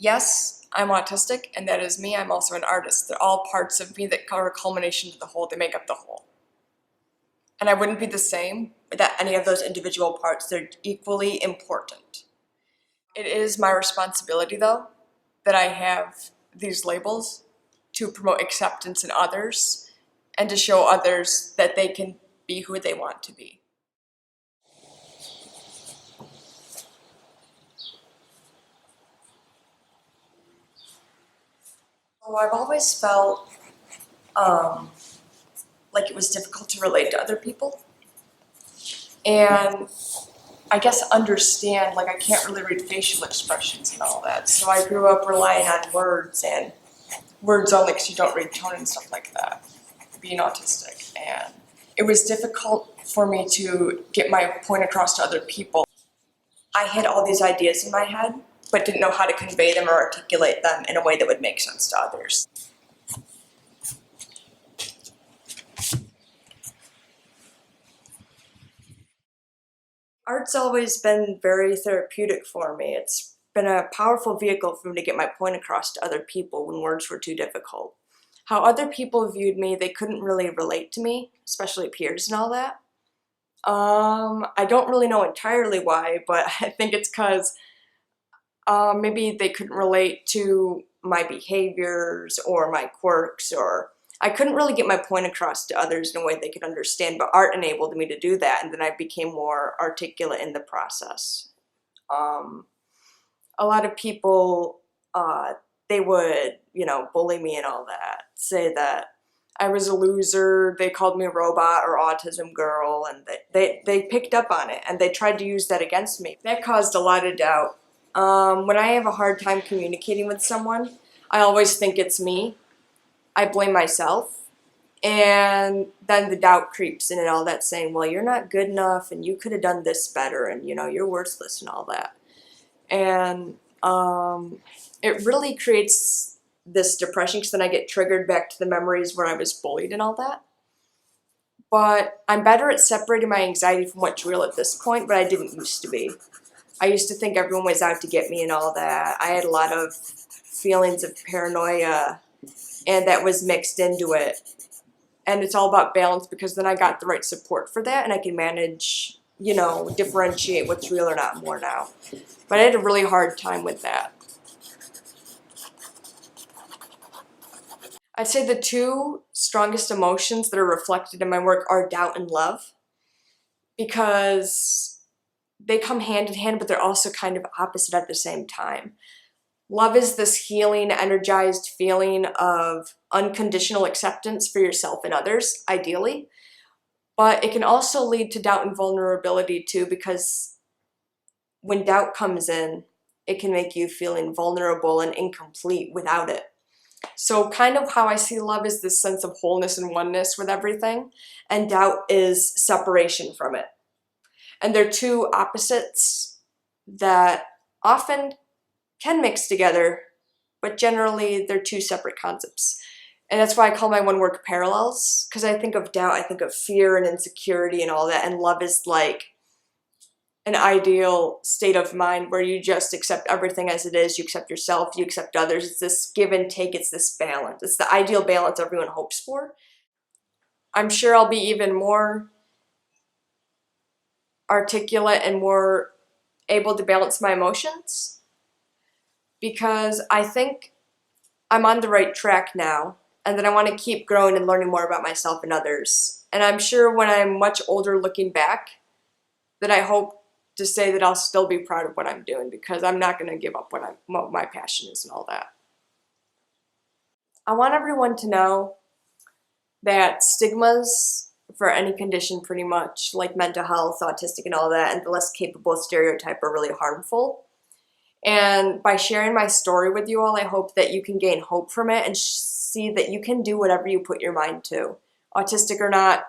Yes, I'm autistic, and that is me. I'm also an artist. They're all parts of me that are a culmination to the whole. They make up the whole. And I wouldn't be the same without any of those individual parts. They're equally important. It is my responsibility, though, that I have these labels to promote acceptance in others and to show others that they can be who they want to be. So I've always felt like it was difficult to relate to other people. And I guess understand, like I can't really read facial expressions and all that. So I grew up relying on words and words only because you don't read tone and stuff like that, being autistic. And it was difficult for me to get my point across to other people. I had all these ideas in my head, but didn't know how to convey them or articulate them in a way that would make sense to others. Art's always been very therapeutic for me. It's been a powerful vehicle for me to get my point across to other people when words were too difficult. How other people viewed me, they couldn't really relate to me, especially peers and all that. I don't really know entirely why, but I think it's because maybe they couldn't relate to my behaviors or my quirks, or I couldn't really get my point across to others in a way they could understand, but art enabled me to do that, and then I became more articulate in the process. A lot of people, they would, bully me and all that, say that I was a loser, they called me a robot or autism girl, and they picked up on it, and they tried to use that against me. That caused a lot of doubt. When I have a hard time communicating with someone, I always think it's me. I blame myself, and then the doubt creeps in and all that, saying, well, you're not good enough, and you could have done this better, and you're worthless and all that. And it really creates this depression, because then I get triggered back to the memories where I was bullied and all that. But I'm better at separating my anxiety from what's real at this point, but I didn't used to be. I used to think everyone was out to get me and all that. I had a lot of feelings of paranoia, and that was mixed into it. And it's all about balance, because then I got the right support for that, and I can manage, differentiate what's real or not more now. But I had a really hard time with that. I'd say the two strongest emotions that are reflected in my work are doubt and love, because they come hand in hand, but they're also kind of opposite at the same time. Love is this healing, energized feeling of unconditional acceptance for yourself and others, ideally. But it can also lead to doubt and vulnerability too, because when doubt comes in, it can make you feel invulnerable and incomplete without it. So kind of how I see love is this sense of wholeness and oneness with everything, and doubt is separation from it. And they're two opposites that often can mix together, but generally they're two separate concepts. And that's why I call my one work parallels, because I think of doubt, I think of fear and insecurity and all that, and love is like an ideal state of mind where you just accept everything as it is, you accept yourself, you accept others. It's this give and take, it's this balance. It's the ideal balance everyone hopes for. I'm sure I'll be even more articulate and more able to balance my emotions, because I think I'm on the right track now, and that I want to keep growing and learning more about myself and others. And I'm sure when I'm much older looking back, that I hope to say that I'll still be proud of what I'm doing, because I'm not going to give up what my passion is and all that. I want everyone to know that stigmas for any condition pretty much, like mental health, autistic and all that, and the less capable stereotype are really harmful. And by sharing my story with you all, I hope that you can gain hope from it and see that you can do whatever you put your mind to. Autistic or not,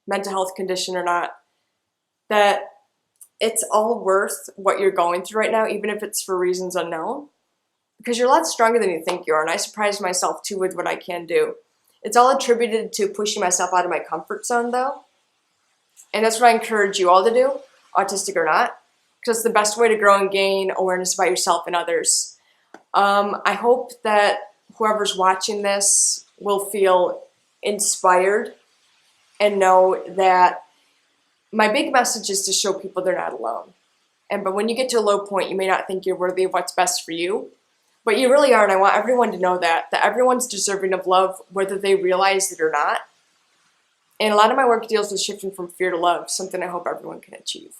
mental health condition or not, that it's all worth what you're going through right now, even if it's for reasons unknown, because you're a lot stronger than you think you are, and I surprise myself too with what I can do. It's all attributed to pushing myself out of my comfort zone, though, and that's what I encourage you all to do, autistic or not, because it's the best way to grow and gain awareness about yourself and others. I hope that whoever's watching this will feel inspired and know that my big message is to show people they're not alone. But when you get to a low point, you may not think you're worthy of what's best for you, but you really are, and I want everyone to know that everyone's deserving of love, whether they realize it or not. And a lot of my work deals with shifting from fear to love, something I hope everyone can achieve.